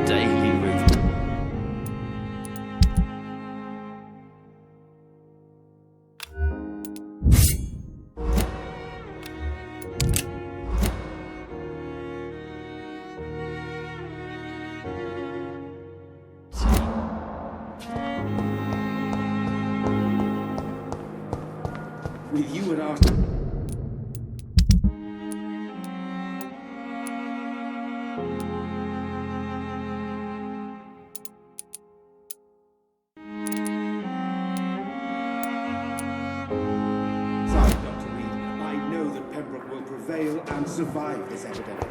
daily routine. With you at our... Sorry, Dr. Reed. I know that Pembroke will prevail and survive this epidemic.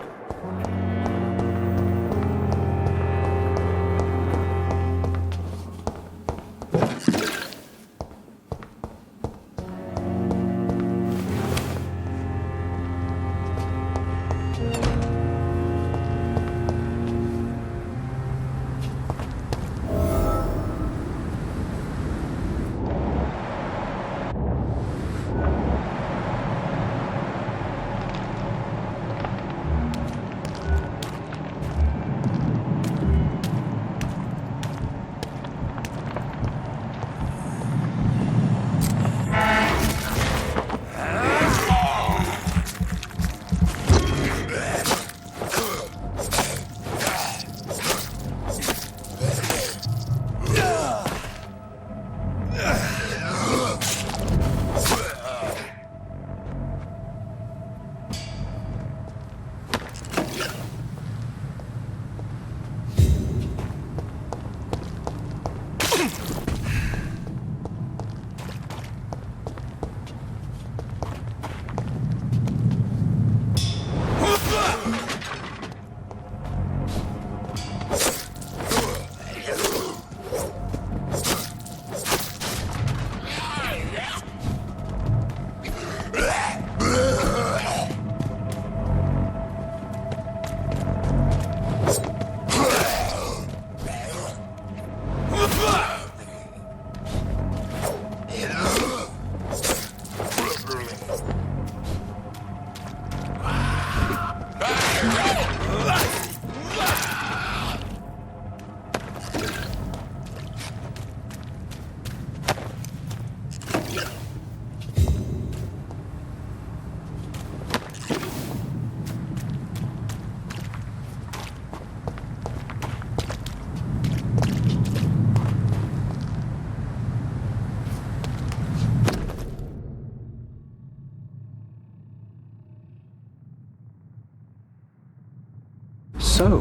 So,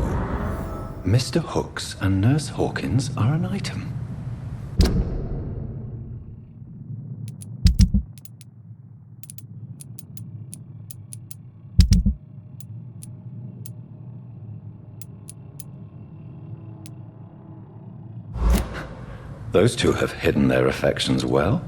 Mr. Hooks and Nurse Hawkins are an item. Those two have hidden their affections well.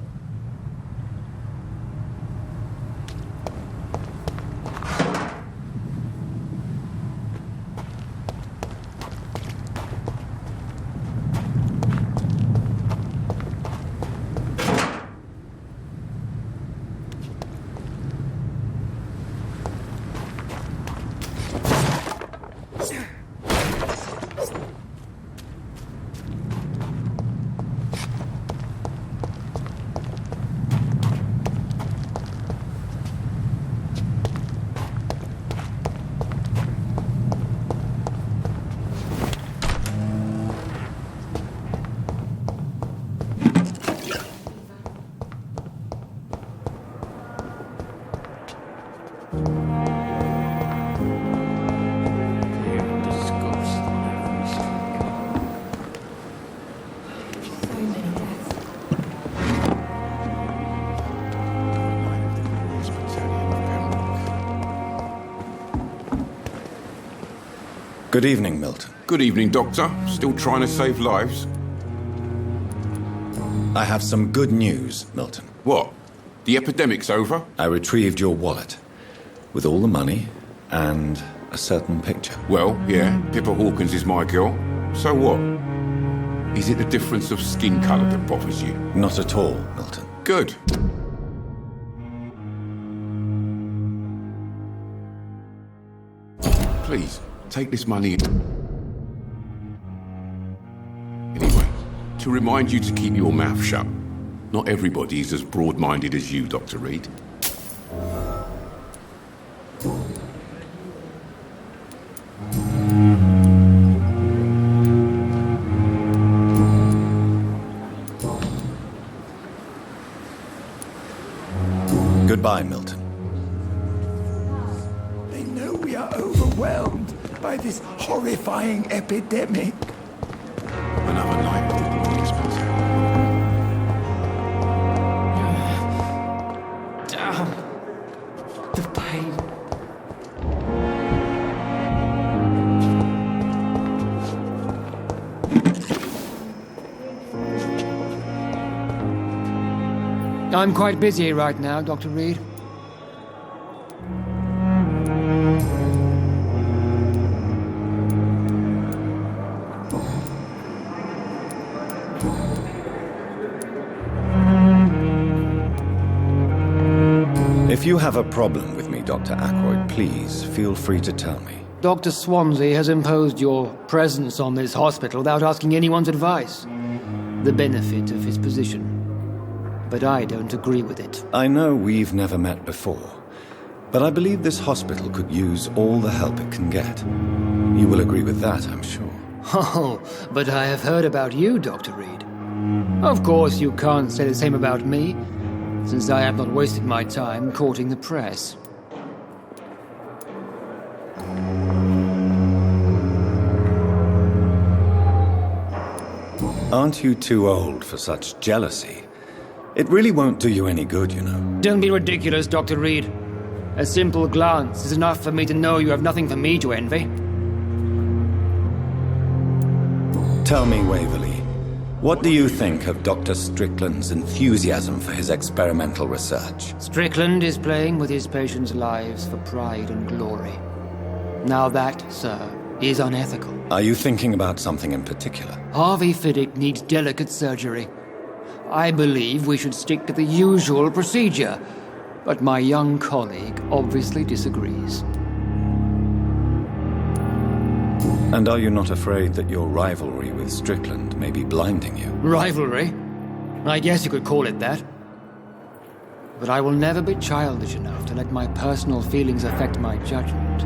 Good evening, Milton. Good evening, Doctor. Still trying to save lives? I have some good news, Milton. What? The epidemic's over? I retrieved your wallet with all the money and a certain picture. Well, yeah, Pippa Hawkins is my girl. So what? Is it the difference of skin colour that bothers you? Not at all, Milton. Good. Please, take this money. To remind you to keep your mouth shut. Not everybody is as broad-minded as you, Dr. Reed. Goodbye, Milton. They know we are overwhelmed by this horrifying epidemic. Another night of the policeman. Damn. The pain. I'm quite busy right now, Dr. Reed. If you have a problem with me, Dr. Ackroyd, please feel free to tell me. Dr. Swansea has imposed your presence on this hospital without asking anyone's advice. The benefit of his position. But I don't agree with it. I know we've never met before, but I believe this hospital could use all the help it can get. You will agree with that, I'm sure. Oh, but I have heard about you, Dr. Reed. Of course you can't say the same about me, since I have not wasted my time courting the press. Aren't you too old for such jealousy? It really won't do you any good, you know. Don't be ridiculous, Dr. Reed. A simple glance is enough for me to know you have nothing for me to envy. Tell me, Waverley, what do you think of Dr. Strickland's enthusiasm for his experimental research? Strickland is playing with his patients' lives for pride and glory. Now that, sir, is unethical. Are you thinking about something in particular? Harvey Fiddick needs delicate surgery. I believe we should stick to the usual procedure, but my young colleague obviously disagrees. And are you not afraid that your rivalry with Strickland may be blinding you? Rivalry? I guess you could call it that. But I will never be childish enough to let my personal feelings affect my judgment.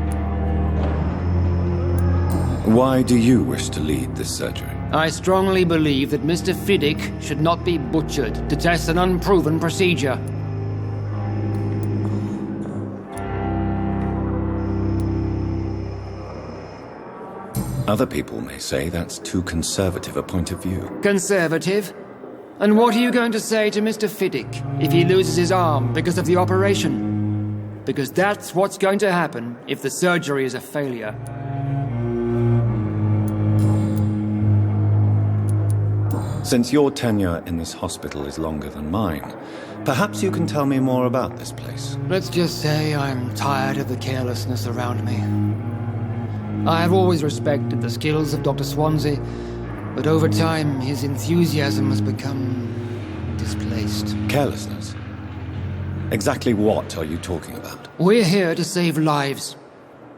Why do you wish to lead this surgery? I strongly believe that Mr. Fiddick should not be butchered to test an unproven procedure. Other people may say that's too conservative a point of view. Conservative? And what are you going to say to Mr. Fiddick if he loses his arm because of the operation? Because that's what's going to happen if the surgery is a failure. Since your tenure in this hospital is longer than mine, perhaps you can tell me more about this place. Let's just say I'm tired of the carelessness around me. I have always respected the skills of Dr. Swansea, but over time his enthusiasm has become displaced. Carelessness? Exactly what are you talking about? We're here to save lives.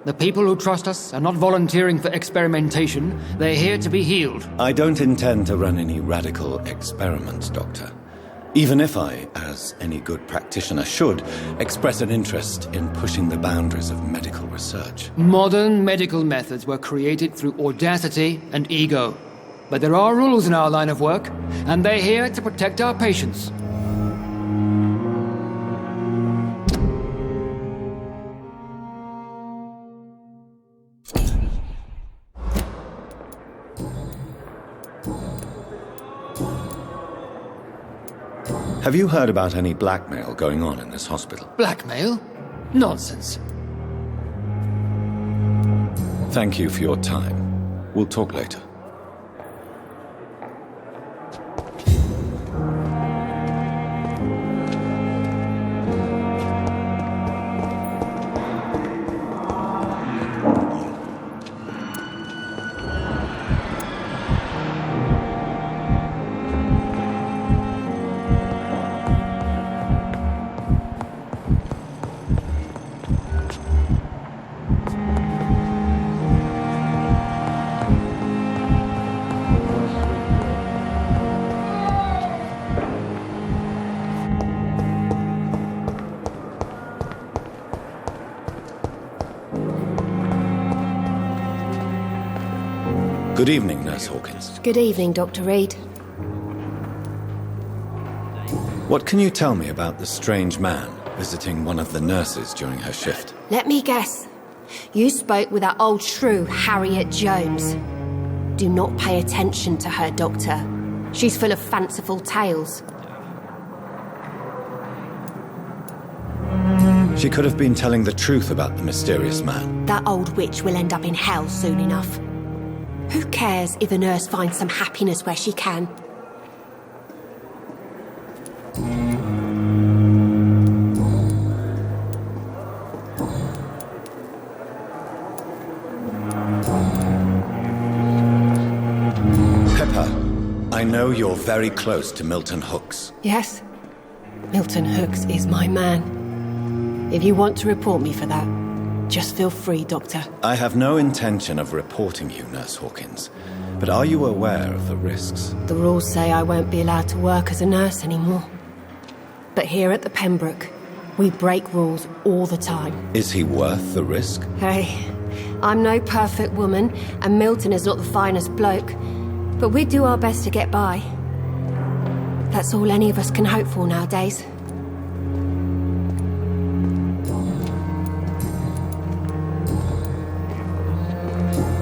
The people who trust us are not volunteering for experimentation. They're here to be healed. I don't intend to run any radical experiments, Doctor. Even if I, as any good practitioner should, express an interest in pushing the boundaries of medical research. Modern medical methods were created through audacity and ego. But there are rules in our line of work, and they're here to protect our patients. Have you heard about any blackmail going on in this hospital? Blackmail? Nonsense. Thank you for your time. We'll talk later. Good evening, Nurse Hawkins. Good evening, Dr. Reed. What can you tell me about the strange man visiting one of the nurses during her shift? Let me guess. You spoke with that old shrew, Harriet Jones. Do not pay attention to her, Doctor. She's full of fanciful tales. She could have been telling the truth about the mysterious man. That old witch will end up in hell soon enough. Who cares if a nurse finds some happiness where she can? I know you're very close to Milton Hooks. Yes. Milton Hooks is my man. If you want to report me for that, just feel free, Doctor. I have no intention of reporting you, Nurse Hawkins. But are you aware of the risks? The rules say I won't be allowed to work as a nurse anymore. But here at the Pembroke, we break rules all the time. Is he worth the risk? Hey, I'm no perfect woman, and Milton is not the finest bloke. But we do our best to get by. That's all any of us can hope for nowadays.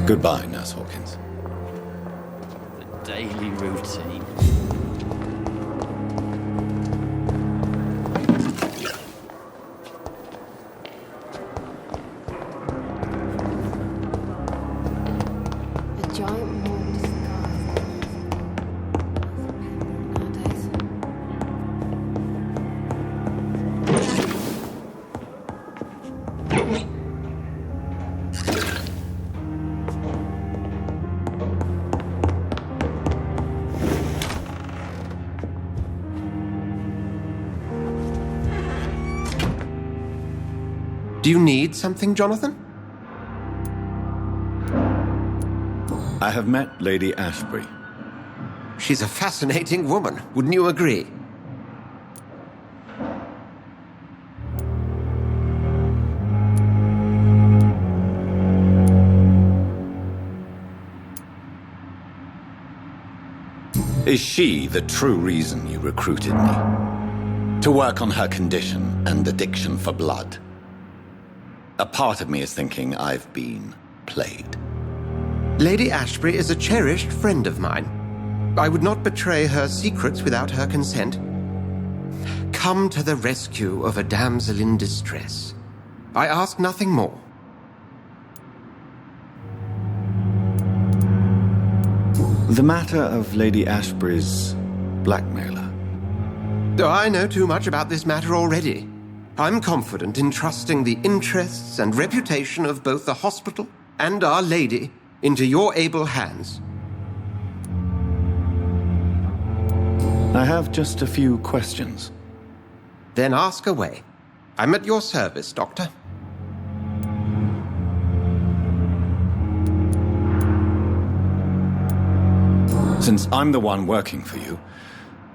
Goodbye, Nurse Hawkins. The daily routine. A giant moon disguised nowadays. Do you need something, Jonathan? I have met Lady Ashbury. She's a fascinating woman, wouldn't you agree? Is she the true reason you recruited me? To work on her condition and addiction for blood? A part of me is thinking I've been played. Lady Ashbury is a cherished friend of mine. I would not betray her secrets without her consent. Come to the rescue of a damsel in distress. I ask nothing more. The matter of Lady Ashbury's blackmailer. Oh, I know too much about this matter already. I'm confident in trusting the interests and reputation of both the hospital and Our Lady into your able hands. I have just a few questions. Then ask away. I'm at your service, Doctor. Since I'm the one working for you,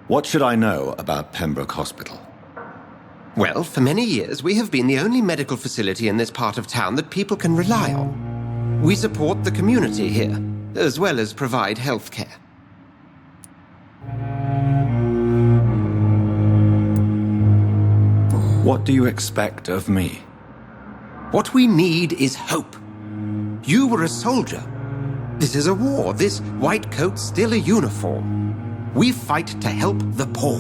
what should I know about Pembroke Hospital? Well, for many years, we have been the only medical facility in this part of town that people can rely on. We support the community here, as well as provide health care. What do you expect of me? What we need is hope. You were a soldier. This is a war. This white coat's still a uniform. We fight to help the poor,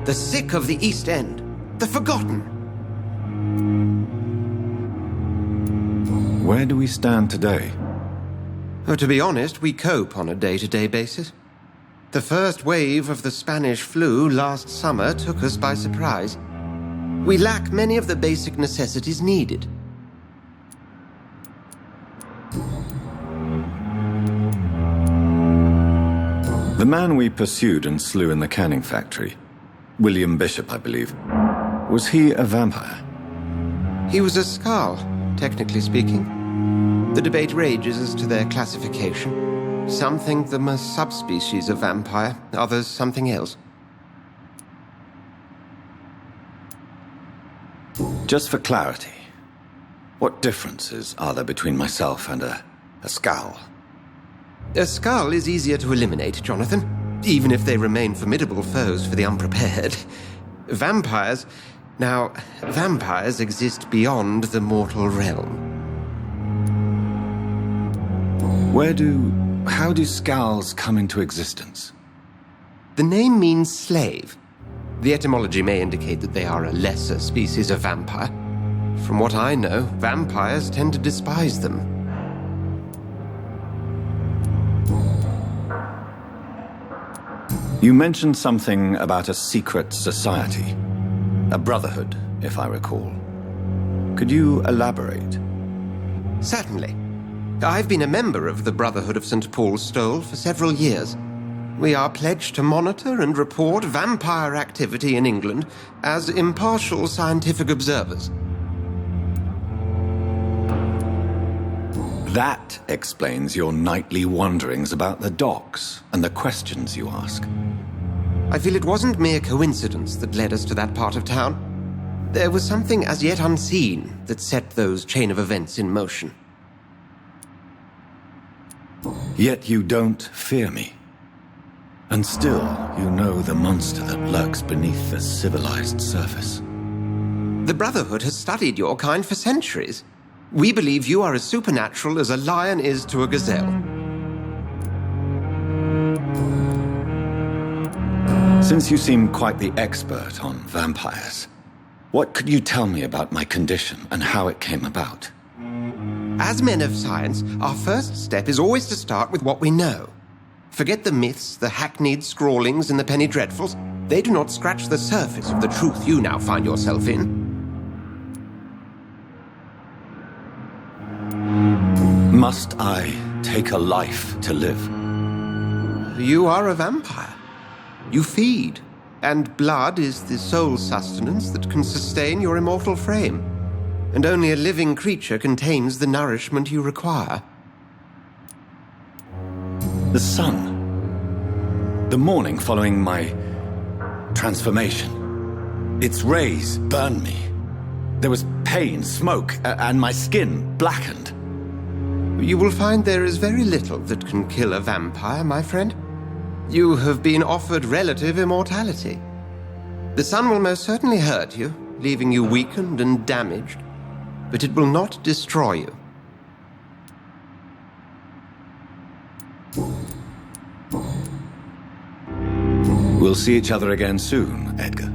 the sick of the East End, the forgotten. Where do we stand today? Oh, to be honest, we cope on a day-to-day basis. The first wave of the Spanish flu last summer took us by surprise. We lack many of the basic necessities needed. The man we pursued and slew in the canning factory, William Bishop, I believe, was he a vampire? He was a Skald, technically speaking. The debate rages as to their classification. Some think them a subspecies of vampire, others something else. Just for clarity, what differences are there between myself and a Skald? A skull is easier to eliminate, Jonathan, even if they remain formidable foes for the unprepared. Vampires... Now, vampires exist beyond the mortal realm. How do skulls come into existence? The name means slave. The etymology may indicate that they are a lesser species of vampire. From what I know, vampires tend to despise them. You mentioned something about a secret society. A brotherhood, if I recall. Could you elaborate? Certainly. I've been a member of the Brotherhood of St. Paul's Stole for several years. We are pledged to monitor and report vampire activity in England as impartial scientific observers. That explains your nightly wanderings about the docks and the questions you ask. I feel it wasn't mere coincidence that led us to that part of town. There was something as yet unseen that set those chain of events in motion. Yet you don't fear me. And still, you know the monster that lurks beneath the civilized surface. The Brotherhood has studied your kind for centuries. We believe you are as supernatural as a lion is to a gazelle. Since you seem quite the expert on vampires, what could you tell me about my condition and how it came about? As men of science, our first step is always to start with what we know. Forget the myths, the hackneyed scrawlings, and the penny dreadfuls. They do not scratch the surface of the truth you now find yourself in. Must I take a life to live? You are a vampire. You feed, and blood is the sole sustenance that can sustain your immortal frame. And only a living creature contains the nourishment you require. The sun. The morning following my transformation. Its rays burned me. There was pain, smoke, and my skin blackened. You will find there is very little that can kill a vampire, my friend. You have been offered relative immortality. The sun will most certainly hurt you, leaving you weakened and damaged, but it will not destroy you. We'll see each other again soon, Edgar.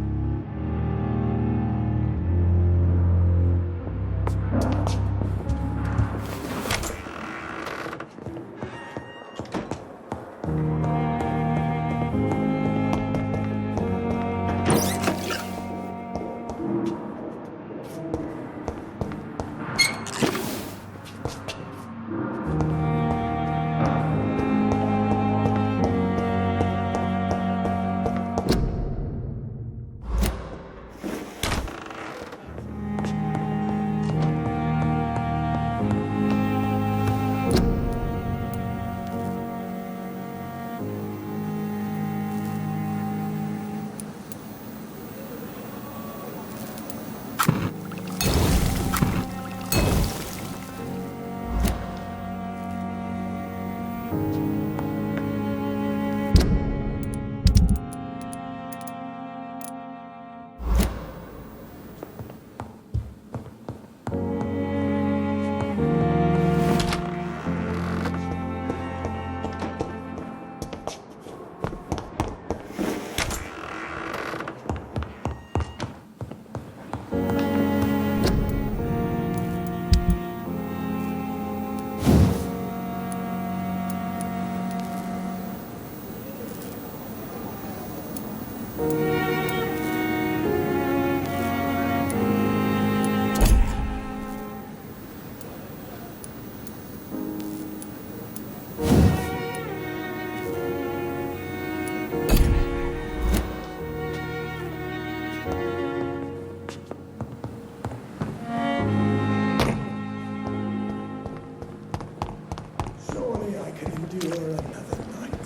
Surely I can endure another night.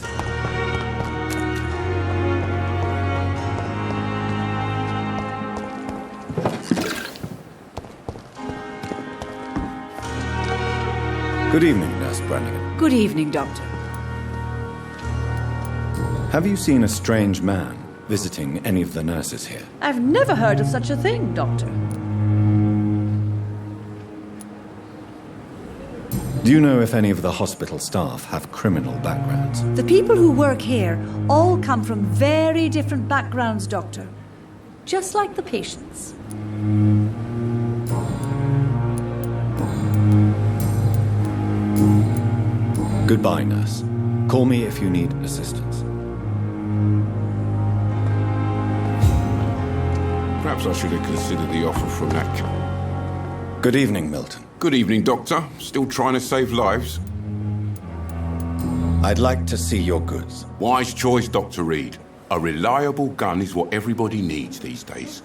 Good evening, Nurse Brannigan. Good evening, Doctor. Have you seen a strange man visiting any of the nurses here? I've never heard of such a thing, Doctor. Do you know if any of the hospital staff have criminal backgrounds? The people who work here all come from very different backgrounds, Doctor. Just like the patients. Goodbye, nurse. Call me if you need assistance. Perhaps I should have considered the offer from that. Good evening, Milton. Good evening, Doctor. Still trying to save lives? I'd like to see your goods. Wise choice, Dr. Reed. A reliable gun is what everybody needs these days.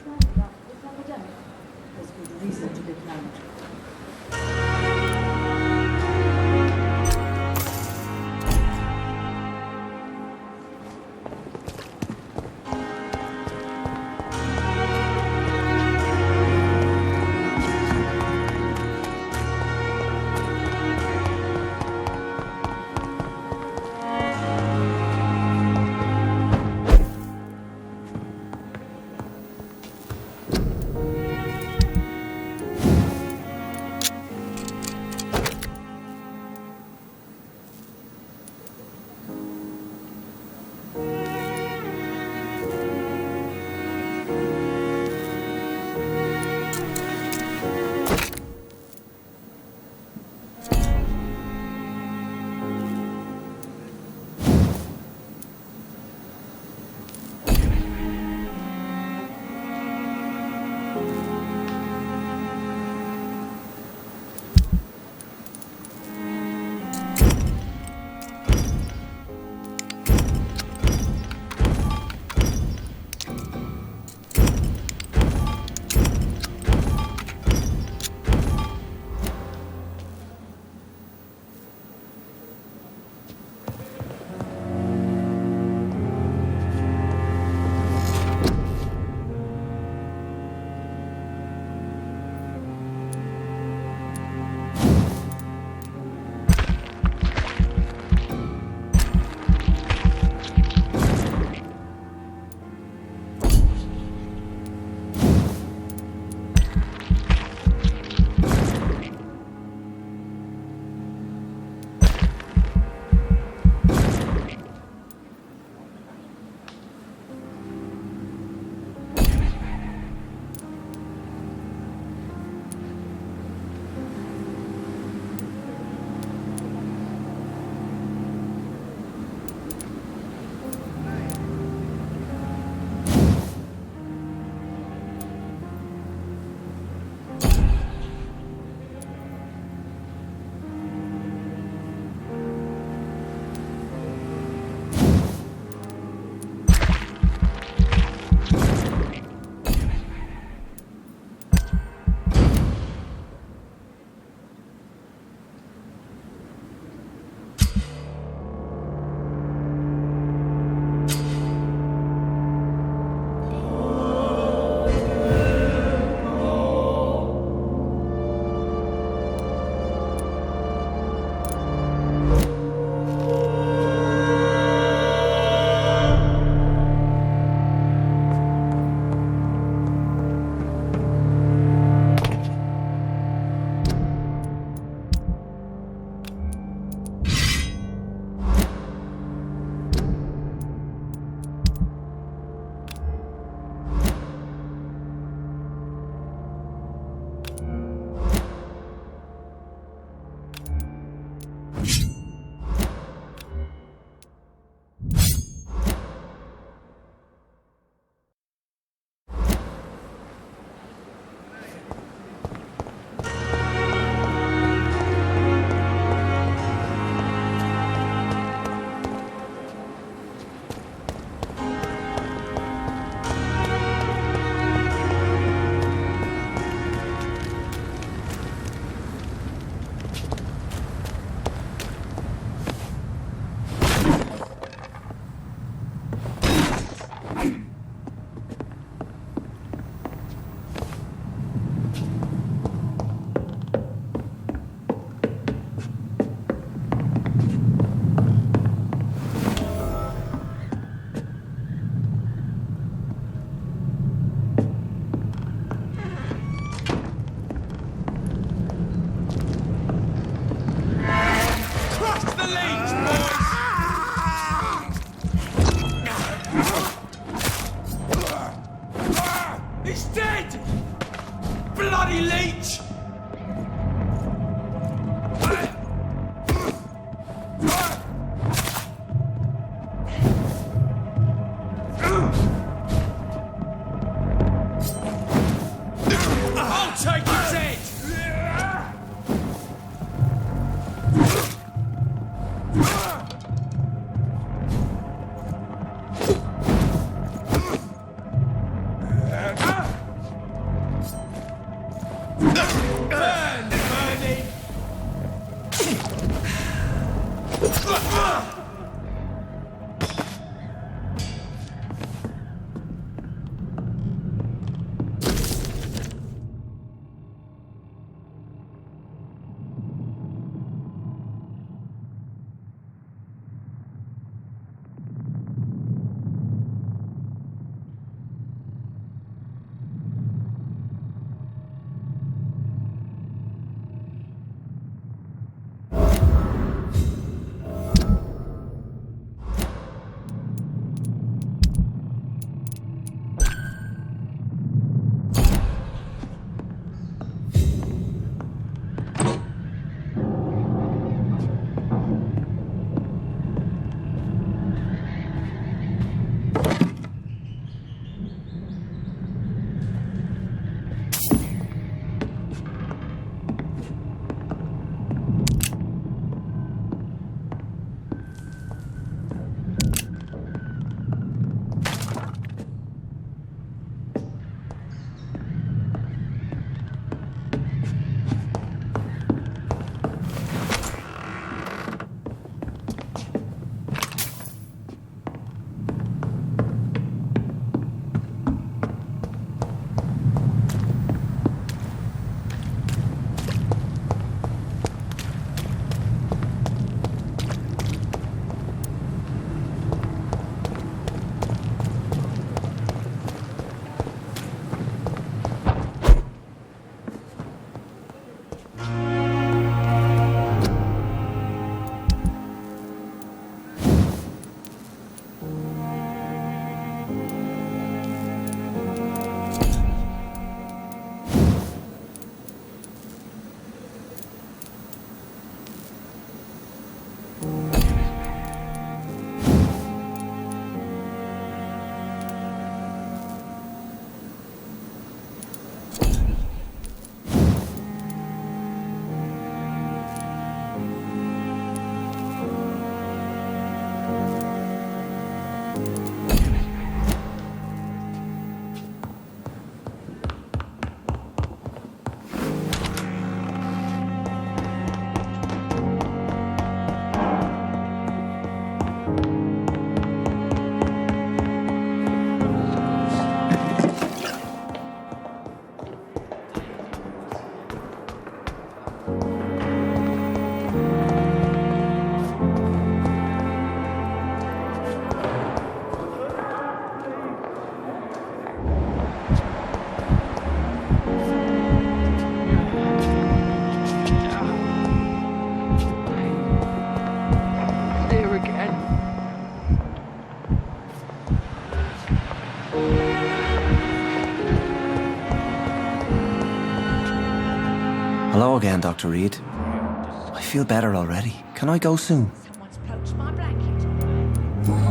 There again. Hello again, Dr. Reed. I feel better already. Can I go soon? Someone's poached my blanket.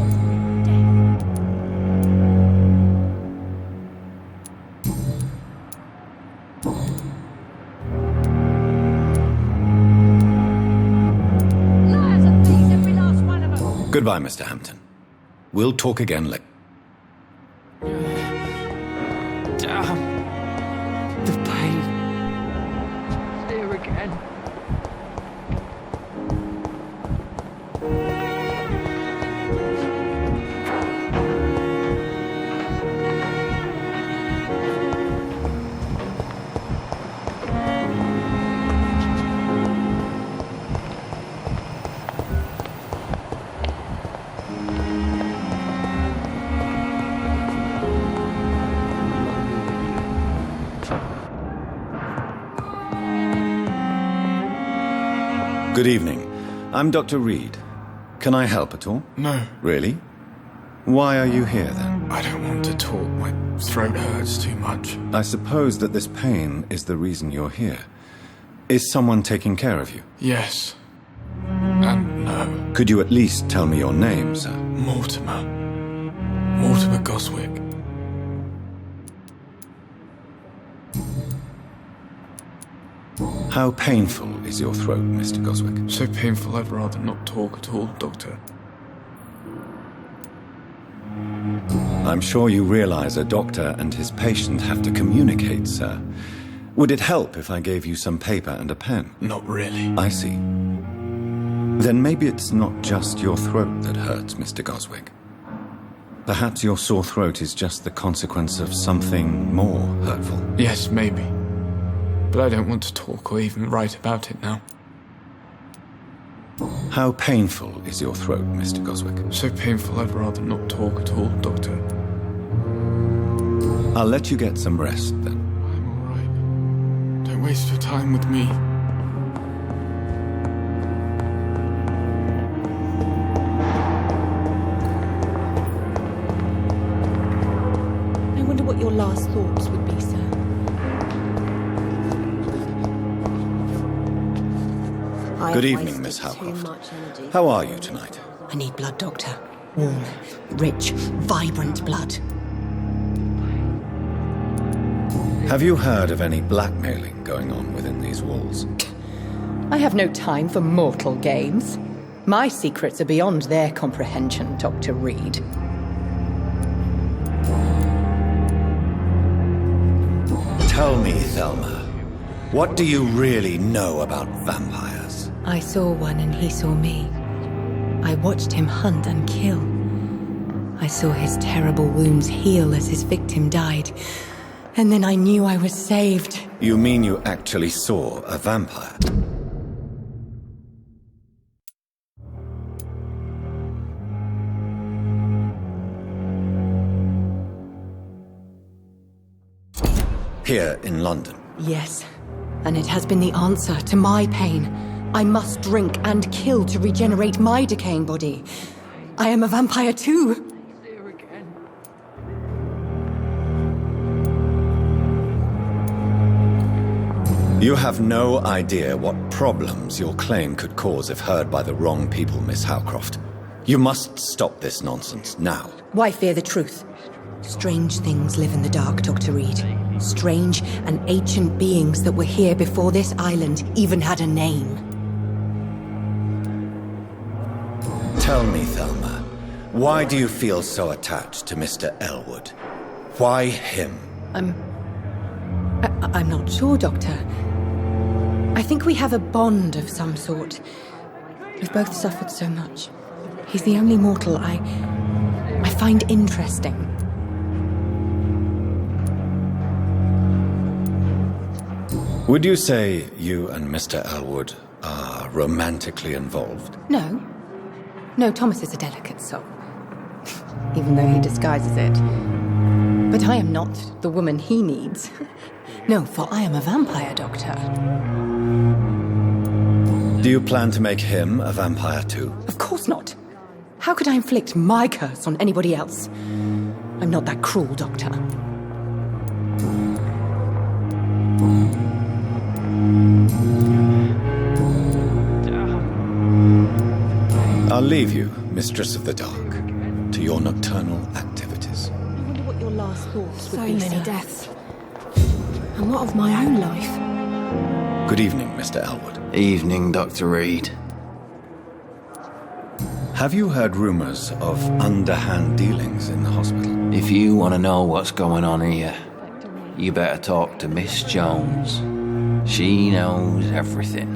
Liars and thieves, every last one of them. Goodbye, Mr. Hampton. We'll talk again later. Damn. The pain. There again. Good evening. I'm Dr. Reed. Can I help at all? No, Really? Why are you here then? I don't want to talk. My throat hurts too much. I suppose that this pain is the reason you're here. Is someone taking care of you? Yes. And no. Could you at least tell me your name, sir? Mortimer. Mortimer Goswick. How painful is your throat, Mr. Goswick? So painful I'd rather not talk at all, Doctor. I'm sure you realize a doctor and his patient have to communicate, sir. Would it help if I gave you some paper and a pen? Not really. I see. Then maybe it's not just your throat that hurts, Mr. Goswick. Perhaps your sore throat is just the consequence of something more hurtful. Yes, maybe. But I don't want to talk or even write about it now. How painful is your throat, Mr. Goswick? So painful I'd rather not talk at all, Doctor. I'll let you get some rest, then. I'm all right. Don't waste your time with me. I wonder what your last thoughts would be, sir. Good evening, Miss Howcroft. How are you tonight? I need blood, Doctor. Warm, rich, vibrant blood. Have you heard of any blackmailing going on within these walls? I have no time for mortal games. My secrets are beyond their comprehension, Dr. Reed. Tell me, Thelma, what do you really know about vampires? I saw one and he saw me. I watched him hunt and kill. I saw his terrible wounds heal as his victim died. And then I knew I was saved. You mean you actually saw a vampire? Here in London? Yes, and it has been the answer to my pain. I must drink and kill to regenerate my decaying body. I am a vampire too. You have no idea what problems your claim could cause if heard by the wrong people, Miss Howcroft. You must stop this nonsense now. Why fear the truth? Strange things live in the dark, Dr. Reed. Strange and ancient beings that were here before this island even had a name. Tell me, Thelma, why do you feel so attached to Mr. Elwood? Why him? I'm not sure, Doctor. I think we have a bond of some sort. We've both suffered so much. He's the only mortal I find interesting. Would you say you and Mr. Elwood are romantically involved? No. No, Thomas is a delicate soul. Even though he disguises it. But I am not the woman he needs. No, for I am a vampire, Doctor. Do you plan to make him a vampire too? Of course not. How could I inflict my curse on anybody else? I'm not that cruel, Doctor. I'll leave you, Mistress of the Dark, to your nocturnal activities. I wonder what your last thoughts So would be, many sir. deaths. And what of my own life? Good evening, Mr. Elwood. Evening, Dr. Reed. Have you heard rumors of underhand dealings in the hospital? If you want to know what's going on here, you better talk to Miss Jones. She knows everything.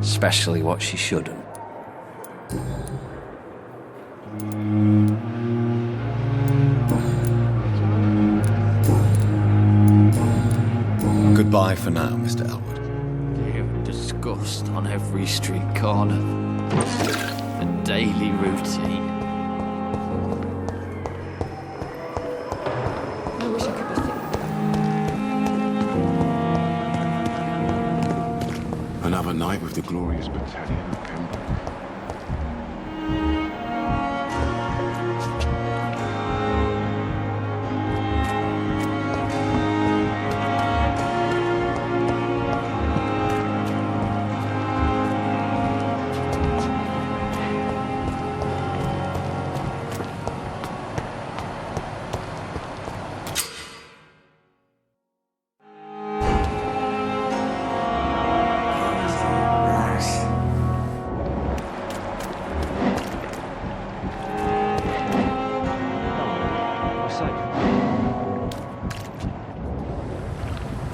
Especially what she shouldn't. Goodbye for now, Mr. Elwood. You're disgust on every street corner. A daily routine. I wish I could be sitting. Another night with the glorious battalion of Pembroke.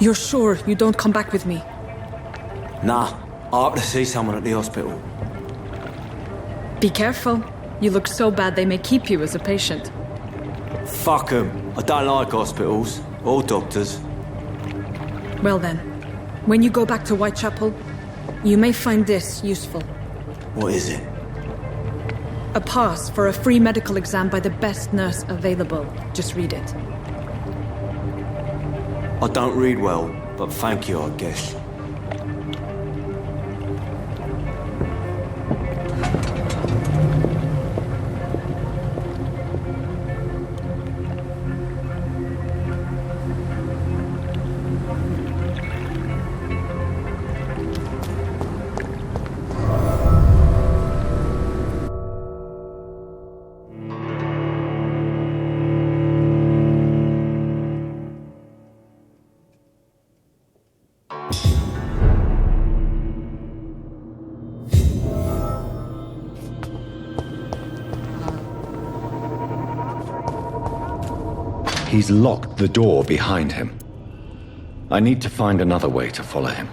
You're sure you don't come back with me? Nah, I have to see someone at the hospital. Be careful. You look so bad they may keep you as a patient. Fuck 'em. I don't like hospitals or doctors. Well then, when you go back to Whitechapel, you may find this useful. What is it? A pass for a free medical exam by the best nurse available. Just read it. I don't read well, but thank you, I guess. He's locked the door behind him. I need to find another way to follow him.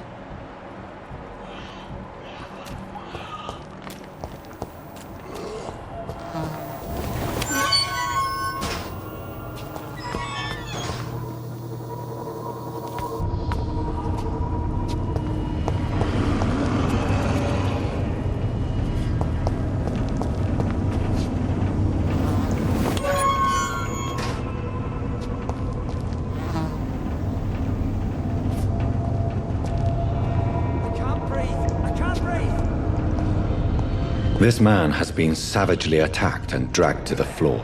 This man has been savagely attacked and dragged to the floor.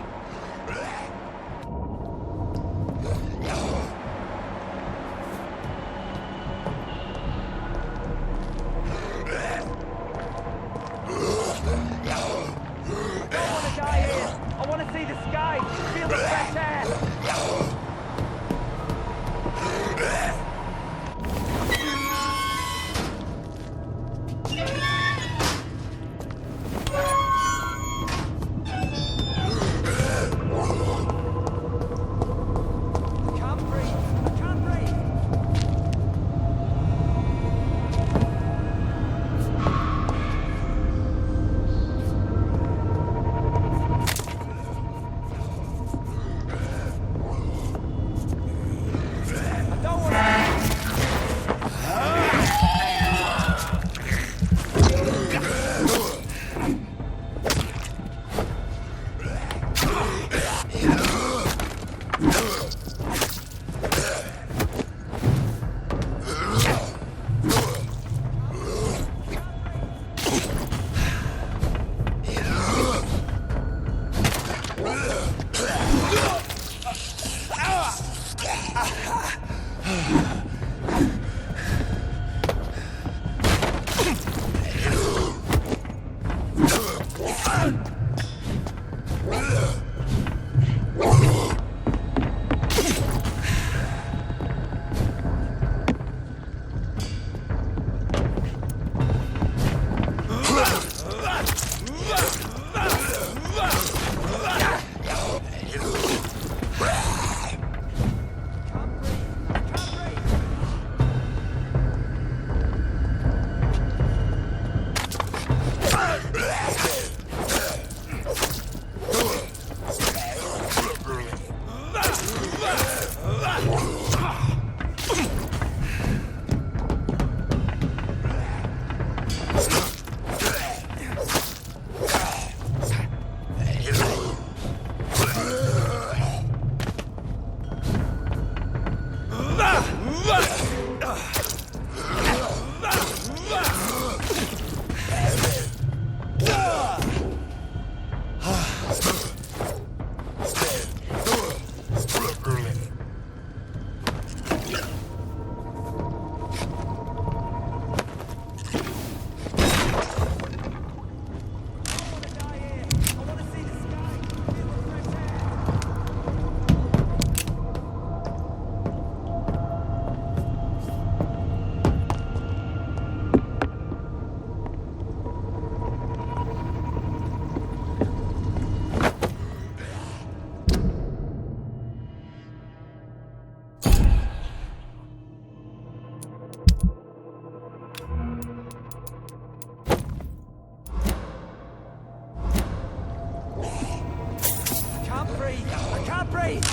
can't breathe!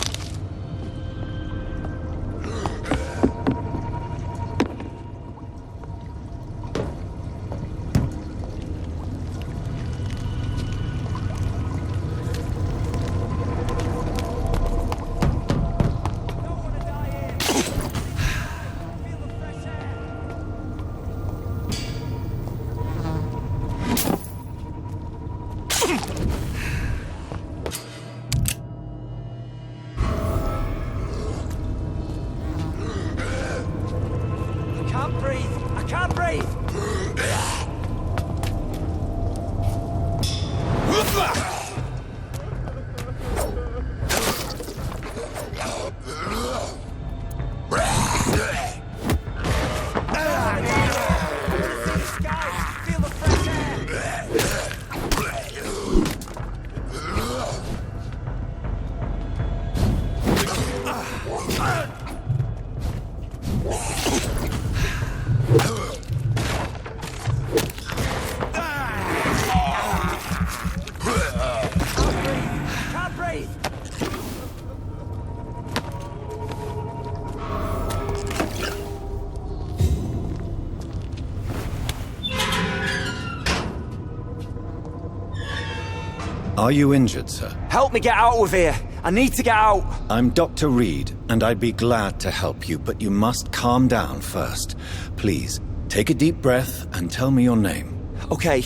Are you injured, sir? Help me get out of here. I need to get out. I'm Dr. Reed, and I'd be glad to help you, but you must calm down first. Please, take a deep breath and tell me your name. Okay,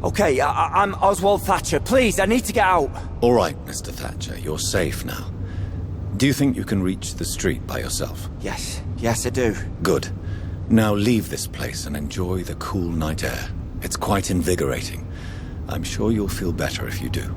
I'm Oswald Thatcher. Please, I need to get out. All right, Mr. Thatcher, you're safe now. Do you think you can reach the street by yourself? Yes, I do. Good. Now leave this place and enjoy the cool night air. It's quite invigorating. I'm sure you'll feel better if you do.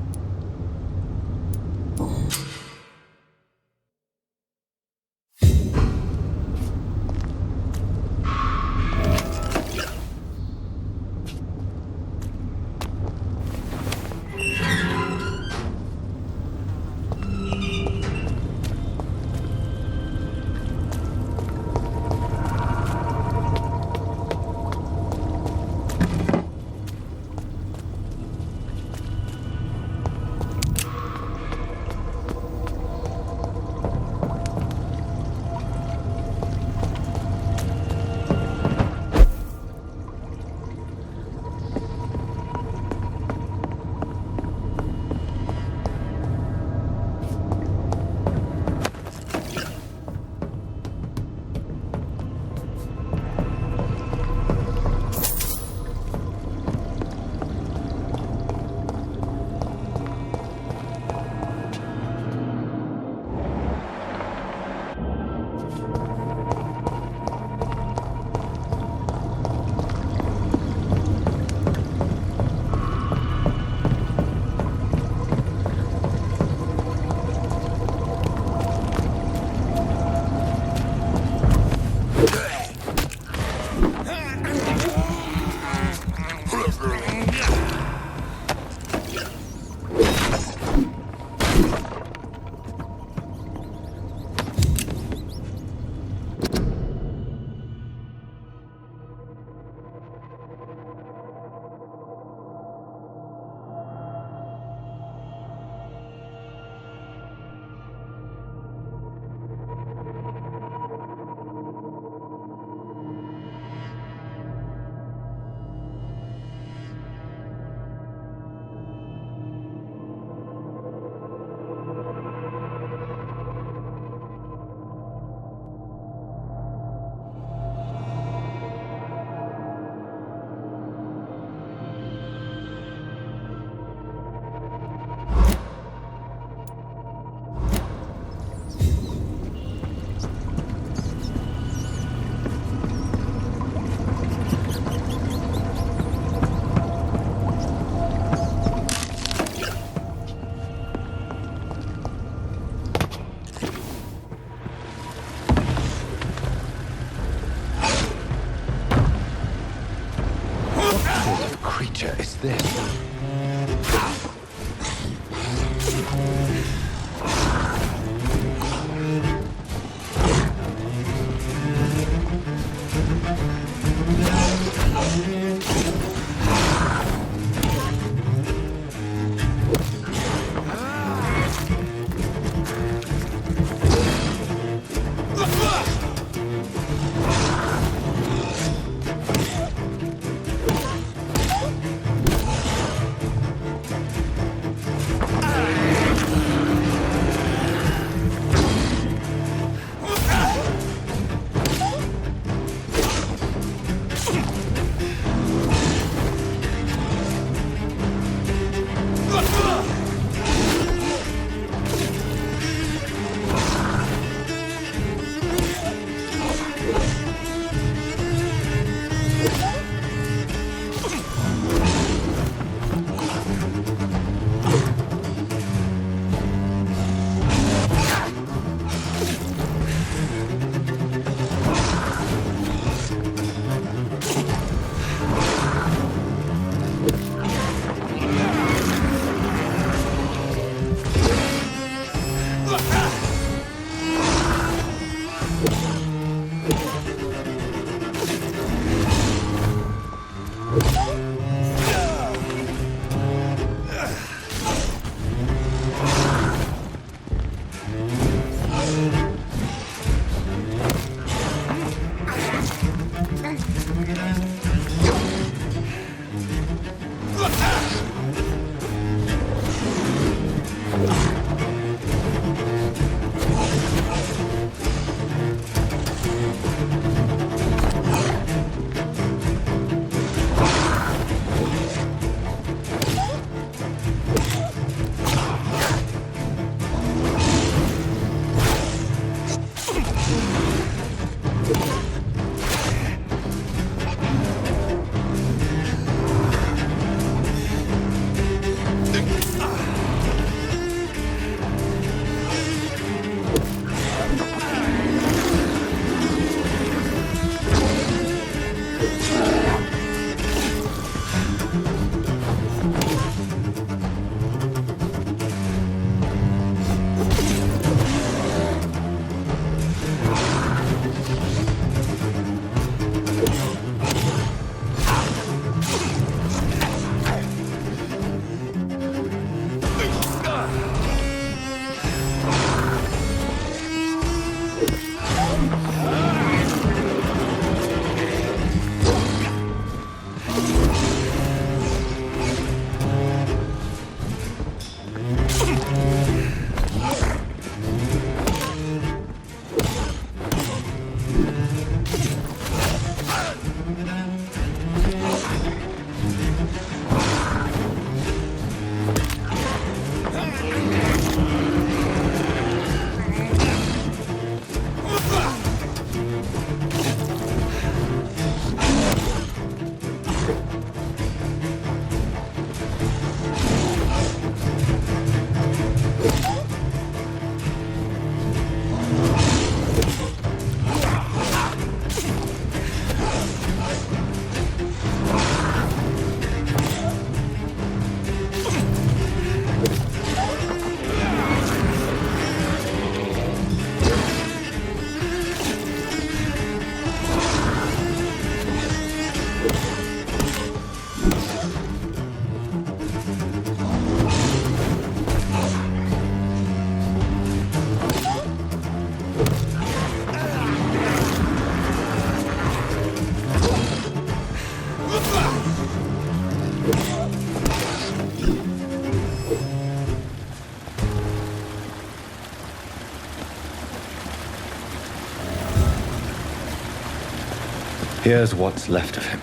Here's what's left of him.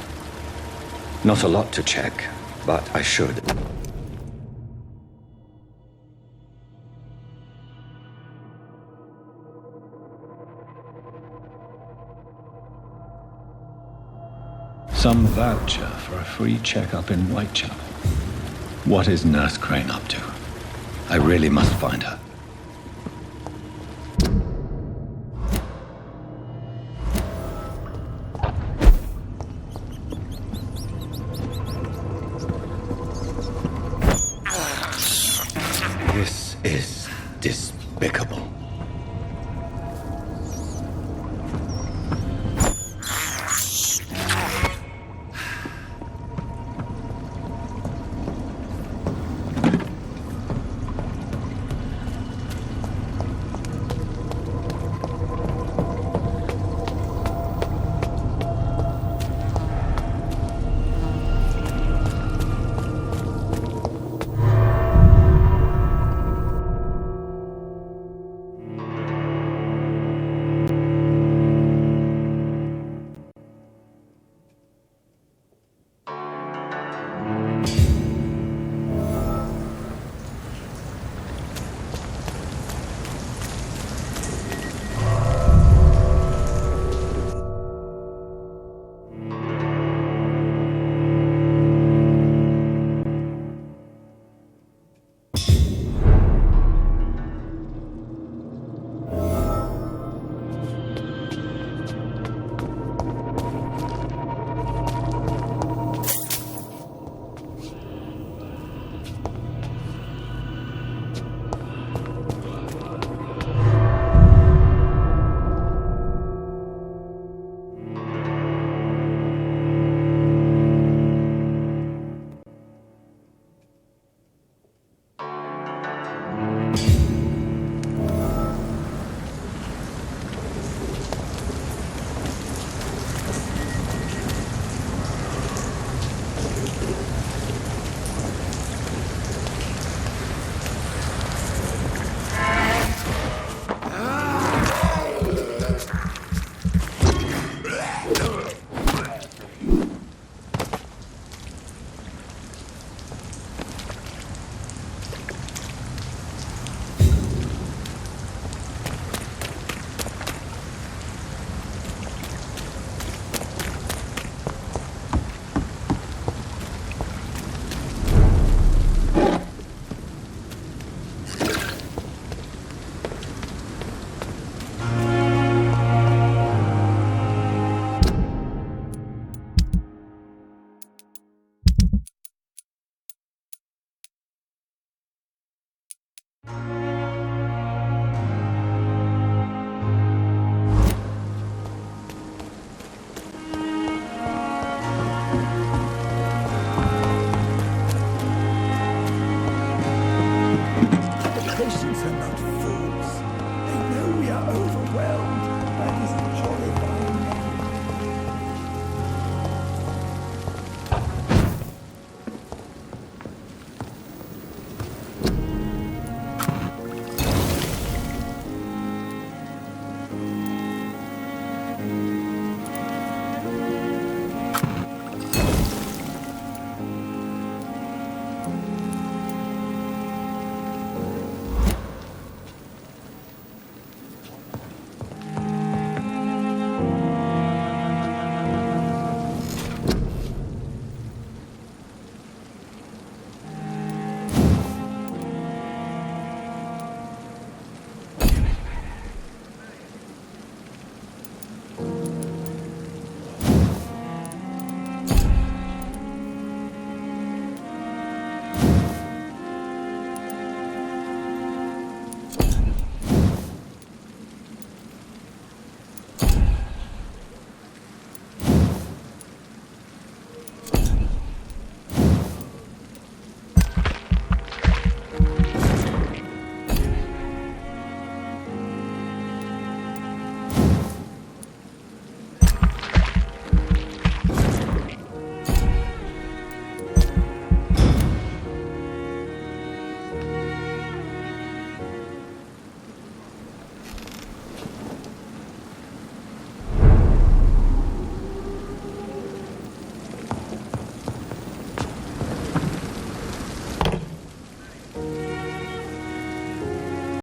Not a lot to check, but I should. Some voucher for a free checkup in Whitechapel. What is Nurse Crane up to? I really must find her. This is despicable.